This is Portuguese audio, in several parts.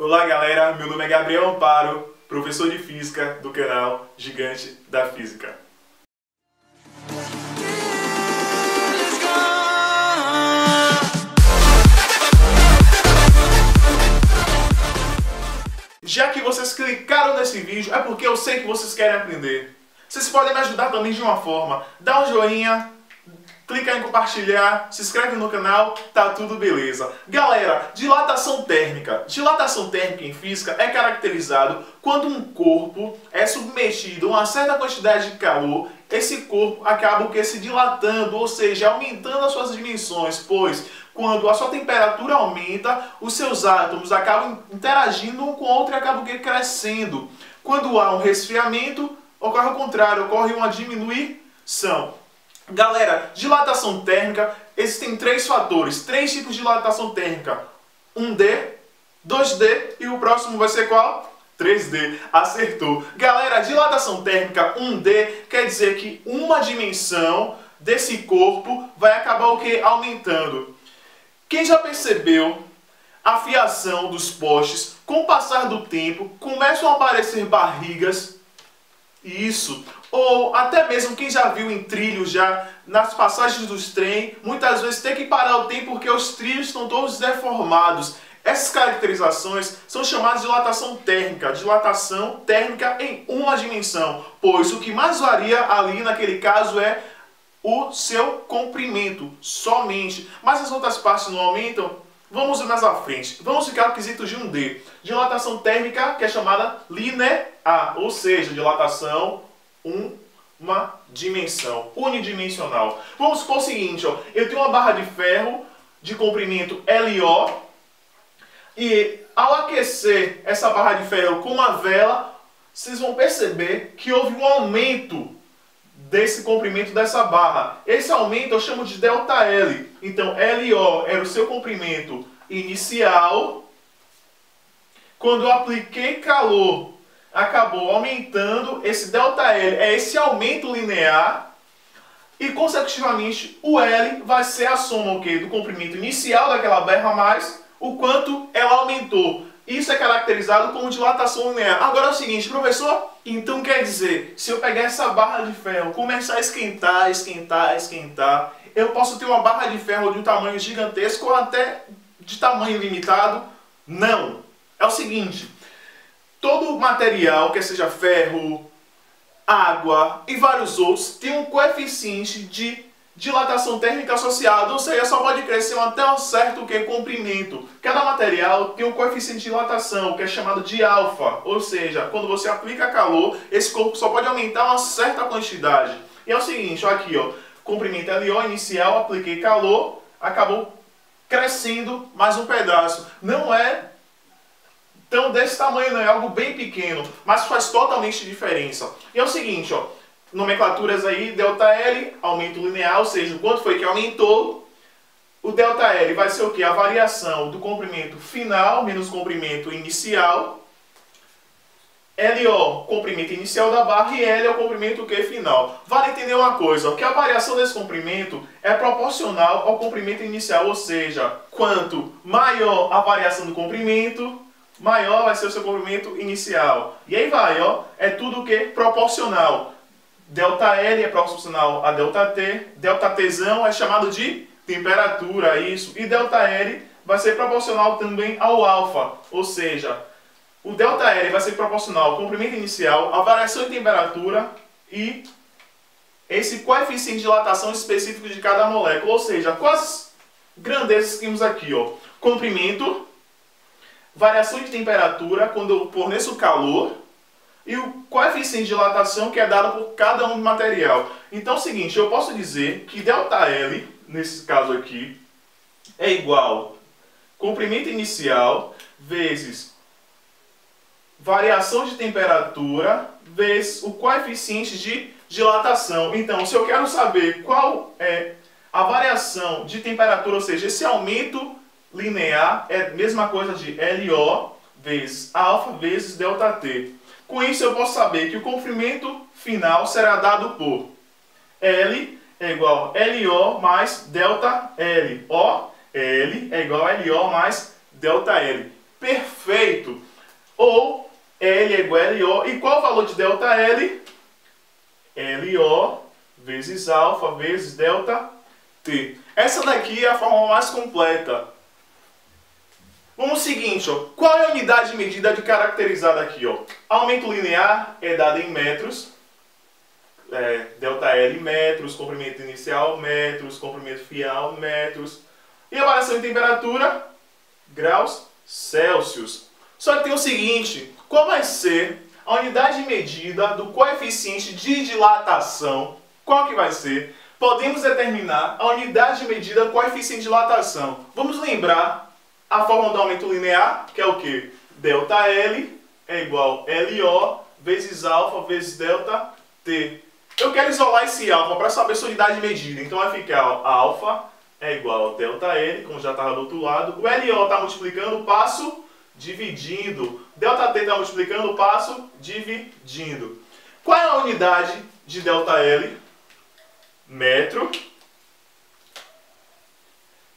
Olá galera, meu nome é Gabriel Amparo, professor de Física do canal Gigante da Física. Já que vocês clicaram nesse vídeo, é porque eu sei que vocês querem aprender. Vocês podem me ajudar também de uma forma. Dá um joinha, clica em compartilhar, se inscreve no canal, tá tudo beleza. Galera, dilatação térmica. Dilatação térmica em física é caracterizado quando um corpo é submetido a uma certa quantidade de calor, esse corpo acaba se dilatando, ou seja, aumentando as suas dimensões, pois quando a sua temperatura aumenta, os seus átomos acabam interagindo um com o outro e acabam crescendo. Quando há um resfriamento, ocorre o contrário, ocorre uma diminuição. Galera, dilatação térmica, existem três fatores, três tipos de dilatação térmica. 1D, 2D e o próximo vai ser qual? 3D. Acertou. Galera, dilatação térmica 1D quer dizer que uma dimensão desse corpo vai acabar o quê? Aumentando. Quem já percebeu a fiação dos postes, com o passar do tempo, começam a aparecer barrigas? Isso. Ou até mesmo quem já viu em trilhos, já nas passagens dos trens, muitas vezes tem que parar o tempo porque os trilhos estão todos deformados. Essas caracterizações são chamadas de dilatação térmica em uma dimensão, pois o que mais varia ali naquele caso é o seu comprimento, somente. Mas as outras partes não aumentam. Vamos mais à frente. Vamos ficar no quesito de 1D. Dilatação térmica que é chamada linear, ou seja, dilatação uma dimensão, unidimensional. Vamos supor o seguinte, ó, eu tenho uma barra de ferro de comprimento LO e ao aquecer essa barra de ferro com uma vela, vocês vão perceber que houve um aumento desse comprimento dessa barra. Esse aumento eu chamo de ΔL. Então, LO era o seu comprimento inicial. Quando eu apliquei calor, acabou aumentando. Esse ΔL é esse aumento linear. E, consecutivamente, o L vai ser a soma do comprimento inicial daquela barra mais o quanto ela aumentou. Isso é caracterizado como dilatação linear. Agora é o seguinte, professor, então quer dizer, se eu pegar essa barra de ferro, começar a esquentar, eu posso ter uma barra de ferro de um tamanho gigantesco ou até de tamanho limitado? Não. É o seguinte, todo material, quer seja ferro, água e vários outros, tem um coeficiente de dilatação térmica associada, ou seja, só pode crescer até um certo comprimento. Cada material tem um coeficiente de dilatação, que é chamado de alfa, ou seja, quando você aplica calor, esse corpo só pode aumentar uma certa quantidade. E é o seguinte, ó, aqui, ó, comprimento LO inicial, apliquei calor, acabou crescendo mais um pedaço. Não é tão desse tamanho, não é algo bem pequeno, mas faz totalmente diferença. E é o seguinte, ó, nomenclaturas aí, ΔL, aumento linear, ou seja, o quanto foi que aumentou. O ΔL vai ser o que? A variação do comprimento final menos comprimento inicial. LO, comprimento inicial da barra, e L é o comprimento final. Vale entender uma coisa, que a variação desse comprimento é proporcional ao comprimento inicial, ou seja, quanto maior a variação do comprimento, maior vai ser o seu comprimento inicial. E aí vai, ó, é tudo o que? Proporcional. ΔL é proporcional a ΔT, ΔTzão é chamado de temperatura, isso, e ΔL vai ser proporcional também ao alfa, ou seja, o ΔL vai ser proporcional ao comprimento inicial, a variação de temperatura e esse coeficiente de dilatação específico de cada molécula, ou seja, quais grandezas que temos aqui, ó, comprimento, variação de temperatura quando eu forneço calor, e o coeficiente de dilatação que é dado por cada um do material. Então é o seguinte, eu posso dizer que ΔL, nesse caso aqui, é igual comprimento inicial vezes variação de temperatura vezes o coeficiente de dilatação. Então, se eu quero saber qual é a variação de temperatura, ou seja, esse aumento linear, é a mesma coisa de LO vezes alfa vezes ΔT. Com isso eu posso saber que o comprimento final será dado por L é igual a LO mais ΔL. L é igual a LO mais ΔL. Perfeito! igual a LO. E qual o valor de ΔL? LO vezes alfa vezes ΔT. Essa daqui é a forma mais completa. Vamos ao seguinte, ó. Qual é a unidade de medida de caracterizada aqui, ó? Aumento linear é dado em metros. ΔL metros, comprimento inicial metros, comprimento final metros. E a variação de temperatura, graus Celsius. Só que tem o seguinte, qual vai ser a unidade de medida do coeficiente de dilatação? Qual que vai ser? Podemos determinar a unidade de medida do coeficiente de dilatação. Vamos lembrar a fórmula do aumento linear, que é o quê? ΔL é igual a LO vezes alfa vezes ΔT. Eu quero isolar esse alfa para saber sua unidade de medida. Então vai ficar alfa é igual a ΔL, como já estava do outro lado. O LO está multiplicando, passo dividindo. ΔT está multiplicando, passo dividindo. Qual é a unidade de ΔL? Metro.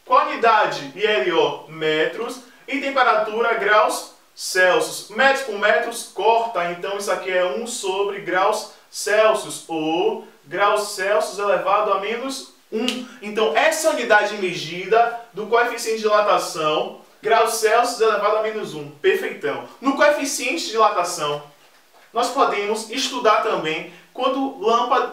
Qual a unidade de LO? Metros. E temperatura, graus Celsius. Metros por metros, corta. Então isso aqui é 1 sobre graus Celsius. Ou graus Celsius elevado a menos 1. Então essa é a unidade de medida do coeficiente de dilatação. Graus Celsius elevado a menos 1. Perfeitão. No coeficiente de dilatação, nós podemos estudar também quando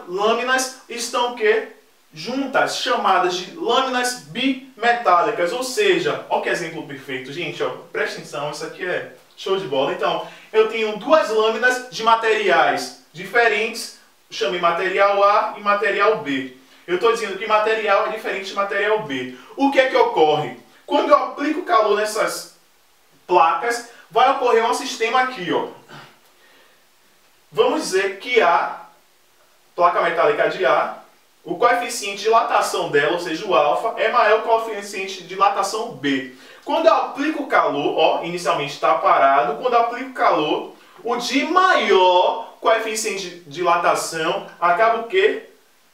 lâminas estão o quê? Juntas, chamadas de lâminas bimetálicas. Ou seja, olha que exemplo perfeito, gente. Ó, presta atenção, isso aqui é show de bola. Então, eu tenho duas lâminas de materiais diferentes. Chamei material A e material B. Eu estou dizendo que material é diferente de material B. O que é que ocorre? Quando eu aplico calor nessas placas, vai ocorrer um sistema aqui, ó. Vamos dizer que A, placa metálica de A, o coeficiente de dilatação dela, ou seja, o alfa, é maior que o coeficiente de dilatação B. Quando eu aplico calor, ó, inicialmente está parado, quando eu aplico calor, o de maior coeficiente de dilatação acaba o quê?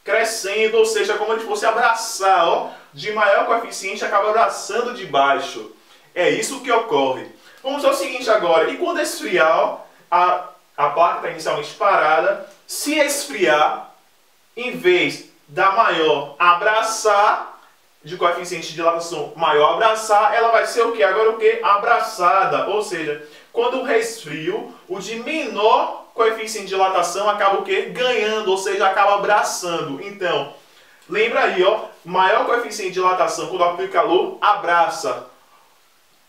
Crescendo, ou seja, como se fosse abraçar, ó, de maior coeficiente acaba abraçando de baixo. É isso que ocorre. Vamos ao seguinte agora, e quando esfriar, ó, a placa está inicialmente parada, se esfriar, em vez da maior abraçar, de coeficiente de dilatação maior abraçar, ela vai ser o que? Agora o que? Abraçada. Ou seja, quando resfrio, o de menor coeficiente de dilatação acaba o que? Ganhando, ou seja, acaba abraçando. Então, lembra aí, ó, maior coeficiente de dilatação quando aplica calor, abraça.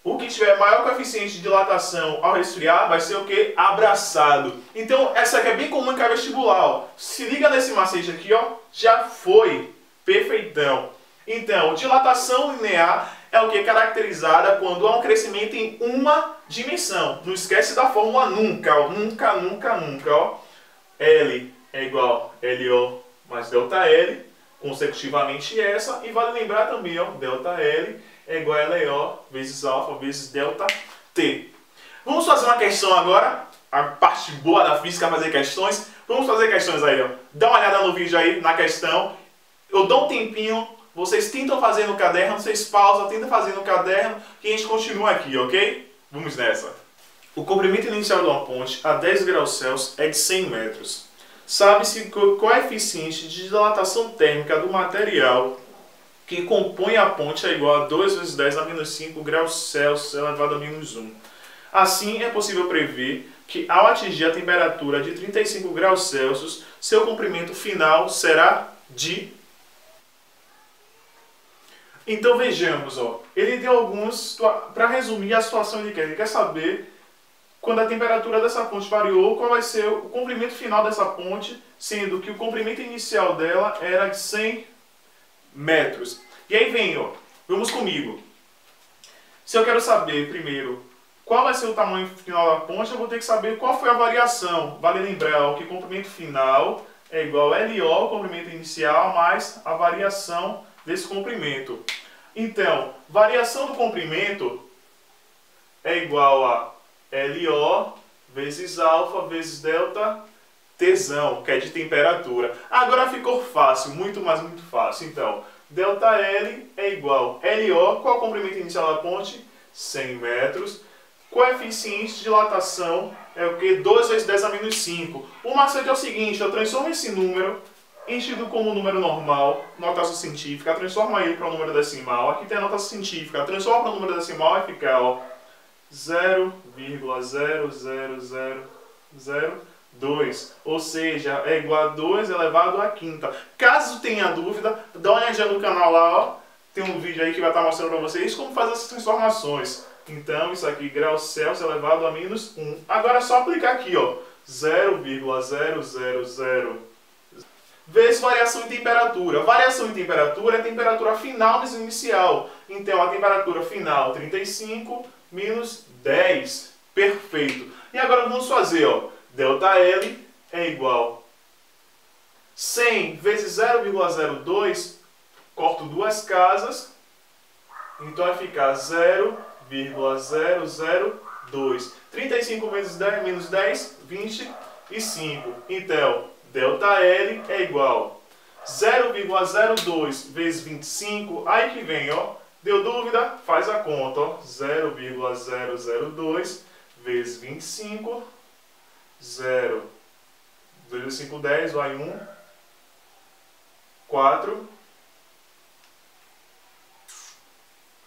O que tiver maior coeficiente de dilatação ao resfriar vai ser o que? Abraçado. Então, essa aqui é bem comum em cada vestibular. Ó. Se liga nesse macete aqui, ó, já foi. Perfeitão. Então, dilatação linear é o que? Caracterizada quando há um crescimento em uma dimensão. Não esquece da fórmula nunca, ó. Nunca, nunca, nunca. Ó. L é igual a LO mais ΔL, consecutivamente essa. E vale lembrar também, ó, ΔL é igual a LO vezes alfa vezes ΔT. Vamos fazer uma questão agora. A parte boa da física é fazer questões. Vamos fazer questões aí, ó. Dá uma olhada no vídeo aí, na questão. Eu dou um tempinho, vocês tentam fazer no caderno, vocês pausam, tentam fazer no caderno, que a gente continua aqui, ok? Vamos nessa. O comprimento inicial de uma ponte a 10 graus Celsius é de 100 metros. Sabe-se que o coeficiente de dilatação térmica do material que compõe a ponte é igual a 2 vezes 10 a menos 5 graus Celsius elevado a menos 1. Assim, é possível prever que ao atingir a temperatura de 35 graus Celsius, seu comprimento final será de... Então vejamos, ó, ele deu alguns... Para resumir a situação ele quer saber quando a temperatura dessa ponte variou, qual vai ser o comprimento final dessa ponte, sendo que o comprimento inicial dela era de 100 metros. E aí vem, ó, vamos comigo. Se eu quero saber primeiro qual vai ser o tamanho final da ponte, eu vou ter que saber qual foi a variação. Vale lembrar, ó, que o comprimento final é igual a LO, o comprimento inicial, mais a variação desse comprimento. Então, variação do comprimento é igual a LO vezes alfa vezes delta Tzão, que é de temperatura. Agora ficou fácil, muito fácil. Então, ΔL é igual a LO, qual é o comprimento inicial da ponte? 100 metros. Coeficiente de dilatação é o que? 2 vezes 10 a menos 5. O macete é o seguinte, eu transformo esse número, enchido como número normal, notação científica, transforma ele para um número decimal. Aqui tem a notação científica, transforma para um número decimal e fica, ó, 0,00002, ou seja, é igual a 2 elevado à quinta. Caso tenha dúvida, dá uma olhadinha no canal lá, ó. Tem um vídeo aí que vai estar mostrando para vocês como fazer essas transformações. Então, isso aqui, graus Celsius elevado a menos 1. Agora é só aplicar aqui, ó, 0,000 vezes variação em temperatura. Variação em temperatura é a temperatura final vezes inicial. Então, a temperatura final, 35 menos 10. Perfeito. E agora vamos fazer, ó, ΔL é igual 100 vezes 0,02, corto duas casas, então vai ficar 0,002. 35 vezes 10 menos 10, 25. Então, ΔL é igual 0,02 vezes 25, aí que vem, ó, deu dúvida? Faz a conta, ó, 0,002 vezes 25, 0, 2 vezes 5, 10, vai 1, 4,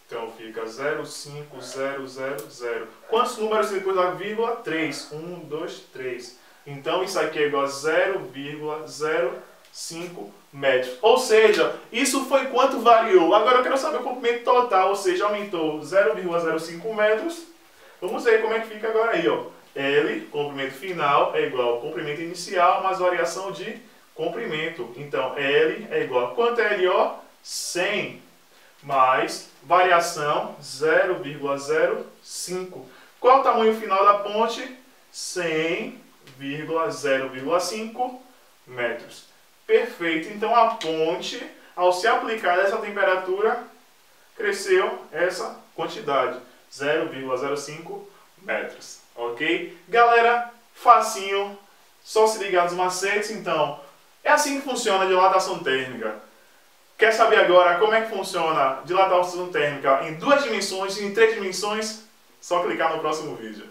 então fica 0,5000. Quantos números depois da vírgula? 3, 1, 2, 3. Então isso aqui é igual a 0,05 metros. Ou seja, isso foi quanto variou. Agora eu quero saber o comprimento total, ou seja, aumentou 0,05 metros. Vamos ver como é que fica agora aí, ó. L, comprimento final, é igual ao comprimento inicial mais variação de comprimento. Então, L é igual a quanto é L, ó? 100 mais variação 0,05. Qual o tamanho final da ponte? 100,0,5 metros. Perfeito. Então, a ponte, ao se aplicar essa temperatura, cresceu essa quantidade, 0,05 metros. Ok? Galera, facinho, só se ligar nos macetes. Então, é assim que funciona a dilatação térmica. Quer saber agora como é que funciona a dilatação térmica em 2 dimensões e em 3 dimensões? Só clicar no próximo vídeo.